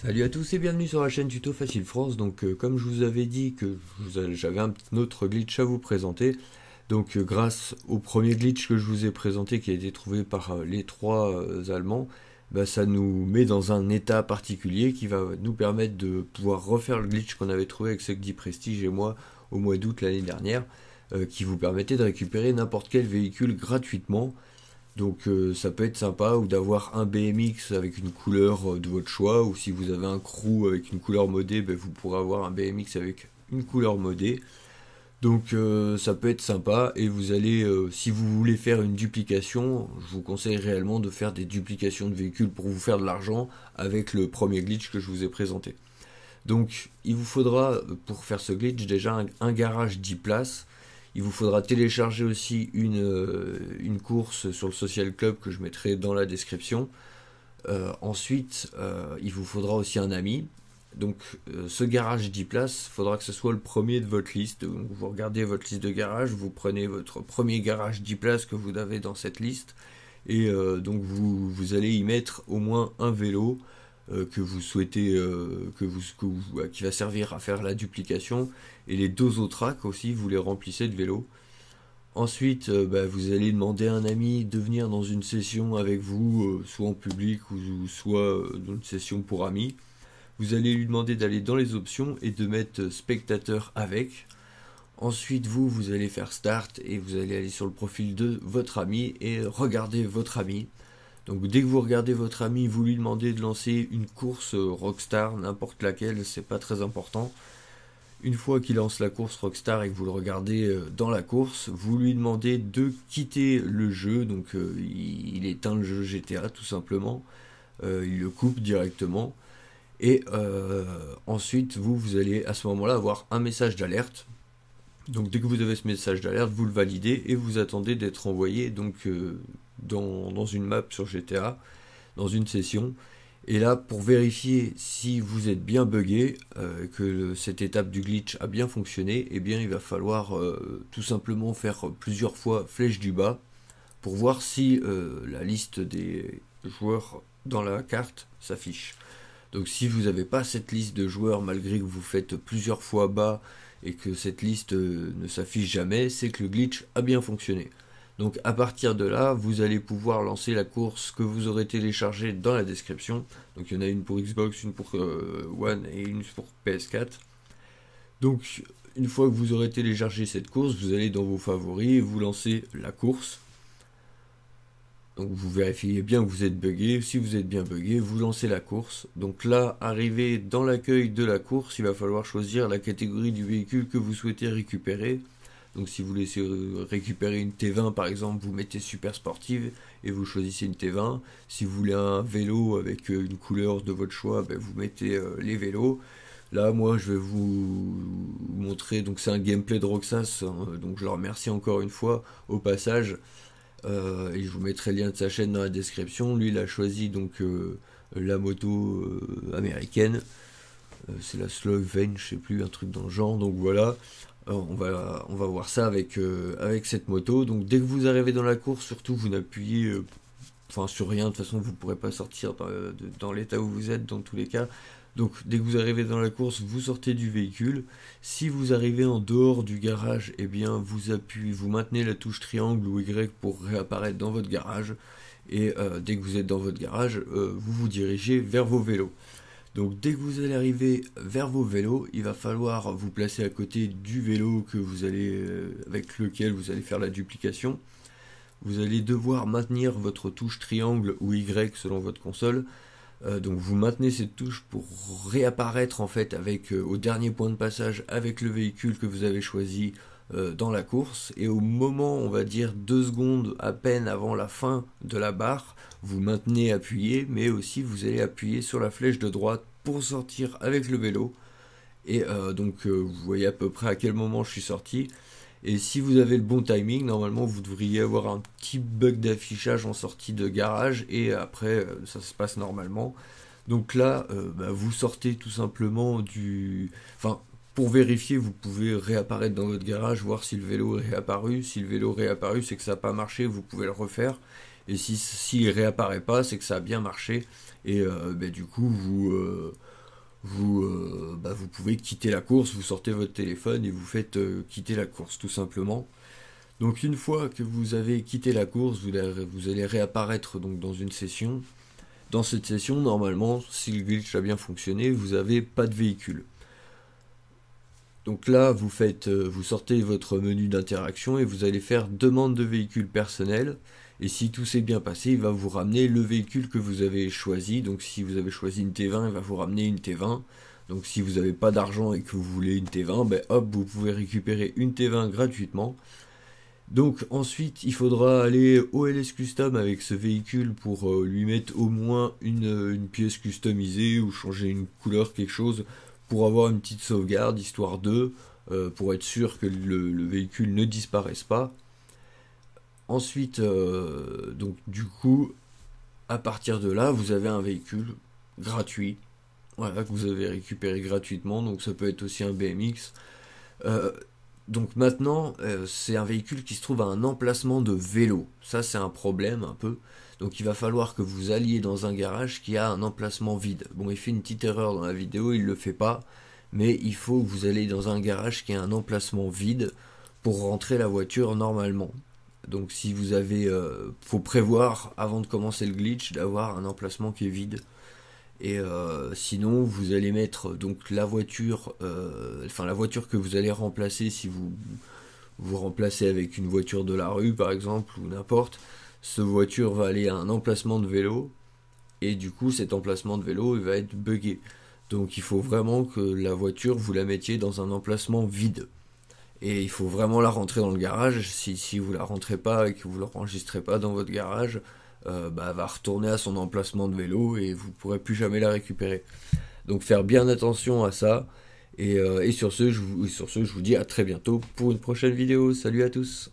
Salut à tous et bienvenue sur la chaîne Tuto Facile France. Comme je vous avais dit que j'avais un autre glitch à vous présenter. Grâce au premier glitch que je vous ai présenté qui a été trouvé par les trois Allemands, ça nous met dans un état particulier qui va nous permettre de pouvoir refaire le glitch qu'on avait trouvé avec Sugdi Prestige et moi au mois d'août l'année dernière, qui vous permettait de récupérer n'importe quel véhicule gratuitement. Ça peut être sympa, ou d'avoir un BMX avec une couleur de votre choix, ou si vous avez un crew avec une couleur modée, vous pourrez avoir un BMX avec une couleur modée. Ça peut être sympa, et vous allez, si vous voulez faire une duplication, je vous conseille réellement de faire des duplications de véhicules pour vous faire de l'argent avec le premier glitch que je vous ai présenté. Il vous faudra, pour faire ce glitch, déjà un garage 10 places. Il vous faudra télécharger aussi une course sur le Social Club que je mettrai dans la description. Ensuite, il vous faudra aussi un ami. Ce garage 10 places, il faudra que ce soit le premier de votre liste. Donc, vous regardez votre liste de garage, vous prenez votre premier garage 10 places que vous avez dans cette liste. Et vous allez y mettre au moins un vélo que vous souhaitez, qui va servir à faire la duplication, et les deux autres racks aussi, vous les remplissez de vélos. Ensuite, vous allez demander à un ami de venir dans une session avec vous, soit en public ou soit dans une session pour amis. Vous allez lui demander d'aller dans les options et de mettre spectateur avec. Ensuite, vous allez faire start et vous allez aller sur le profil de votre ami et regarder votre ami. Donc dès que vous regardez votre ami, vous lui demandez de lancer une course Rockstar, n'importe laquelle, c'est pas très important. Une fois qu'il lance la course Rockstar et que vous le regardez dans la course, vous lui demandez de quitter le jeu. Il éteint le jeu GTA tout simplement, il le coupe directement. Et ensuite, vous allez à ce moment-là avoir un message d'alerte. Donc dès que vous avez ce message d'alerte, vous le validez et vous attendez d'être envoyé dans une map sur GTA, dans une session. Et là, pour vérifier si vous êtes bien buggé, que cette étape du glitch a bien fonctionné, il va falloir tout simplement faire plusieurs fois flèche du bas pour voir si la liste des joueurs dans la carte s'affiche. Donc si vous n'avez pas cette liste de joueurs malgré que vous faites plusieurs fois bas et que cette liste ne s'affiche jamais, c'est que le glitch a bien fonctionné. Donc à partir de là, vous allez pouvoir lancer la course que vous aurez téléchargée dans la description. Donc il y en a une pour Xbox, une pour One et une pour PS4. Donc une fois que vous aurez téléchargé cette course, vous allez dans vos favoris et vous lancez la course. Donc vous vérifiez bien que vous êtes buggé. Si vous êtes bien buggé, vous lancez la course. Donc là, arrivé dans l'accueil de la course, il va falloir choisir la catégorie du véhicule que vous souhaitez récupérer. Donc si vous voulez récupérer une T20 par exemple, vous mettez super sportive et vous choisissez une T20. Si vous voulez un vélo avec une couleur de votre choix, vous mettez les vélos. Là moi je vais vous montrer, donc c'est un gameplay de Roxas, hein, donc je le remercie encore une fois au passage. Et je vous mettrai le lien de sa chaîne dans la description. Lui il a choisi la moto américaine, c'est la Slovene, je sais plus, un truc dans le genre. Donc voilà, on va voir ça avec cette moto. Donc dès que vous arrivez dans la course, surtout vous n'appuyez sur rien, de toute façon vous ne pourrez pas sortir dans l'état où vous êtes dans tous les cas. Donc dès que vous arrivez dans la course, vous sortez du véhicule. Si vous arrivez en dehors du garage, vous maintenez la touche triangle ou Y pour réapparaître dans votre garage. Et dès que vous êtes dans votre garage, vous vous dirigez vers vos vélos. Donc dès que vous allez arriver vers vos vélos, il va falloir vous placer à côté du vélo avec lequel vous allez faire la duplication. Vous allez devoir maintenir votre touche triangle ou Y selon votre console. Donc vous maintenez cette touche pour réapparaître en fait au dernier point de passage avec le véhicule que vous avez choisi dans la course, et au moment, on va dire 2 secondes à peine avant la fin de la barre, vous maintenez appuyé, mais aussi vous allez appuyer sur la flèche de droite pour sortir avec le vélo. Et vous voyez à peu près à quel moment je suis sorti. Et si vous avez le bon timing, normalement vous devriez avoir un petit bug d'affichage en sortie de garage, et après ça se passe normalement. Donc là, vous sortez tout simplement pour vérifier, vous pouvez réapparaître dans votre garage, voir si le vélo est réapparu. Si le vélo est réapparu, c'est que ça n'a pas marché, vous pouvez le refaire. Et s'il réapparaît pas, c'est que ça a bien marché. Et du coup, pouvez quitter la course, vous sortez votre téléphone et vous faites quitter la course tout simplement. Donc une fois que vous avez quitté la course, vous allez réapparaître donc dans une session. Dans cette session, normalement, si le glitch a bien fonctionné, vous n'avez pas de véhicule. Donc là, vous sortez votre menu d'interaction et vous allez faire demande de véhicule personnel. Et si tout s'est bien passé, il va vous ramener le véhicule que vous avez choisi. Donc si vous avez choisi une T20, il va vous ramener une T20. Donc si vous n'avez pas d'argent et que vous voulez une T20, ben hop, vous pouvez récupérer une T20 gratuitement. Donc ensuite, il faudra aller au LS Custom avec ce véhicule pour lui mettre au moins une pièce customisée ou changer une couleur, quelque chose, pour avoir une petite sauvegarde, histoire de, pour être sûr que le véhicule ne disparaisse pas. Ensuite, donc du coup, à partir de là, vous avez un véhicule gratuit, voilà, que vous avez récupéré gratuitement, donc ça peut être aussi un BMX. Donc maintenant, c'est un véhicule qui se trouve à un emplacement de vélo. Ça, c'est un problème un peu. Donc il va falloir que vous alliez dans un garage qui a un emplacement vide. Bon, il fait une petite erreur dans la vidéo, il ne le fait pas. Mais il faut que vous alliez dans un garage qui a un emplacement vide pour rentrer la voiture normalement. Donc si vous avez... faut prévoir, avant de commencer le glitch, d'avoir un emplacement qui est vide. Et sinon, vous allez mettre donc la voiture, la voiture que vous allez remplacer si vous remplacez avec une voiture de la rue par exemple ou n'importe. Cette voiture va aller à un emplacement de vélo et du coup cet emplacement de vélo il va être buggé. Donc il faut vraiment que la voiture vous la mettiez dans un emplacement vide. Et il faut vraiment la rentrer dans le garage. Si vous la rentrez pas et que vous ne l'enregistrez pas dans votre garage, elle va retourner à son emplacement de vélo et vous ne pourrez plus jamais la récupérer. Donc faire bien attention à ça. Et sur ce, je vous dis à très bientôt pour une prochaine vidéo. Salut à tous!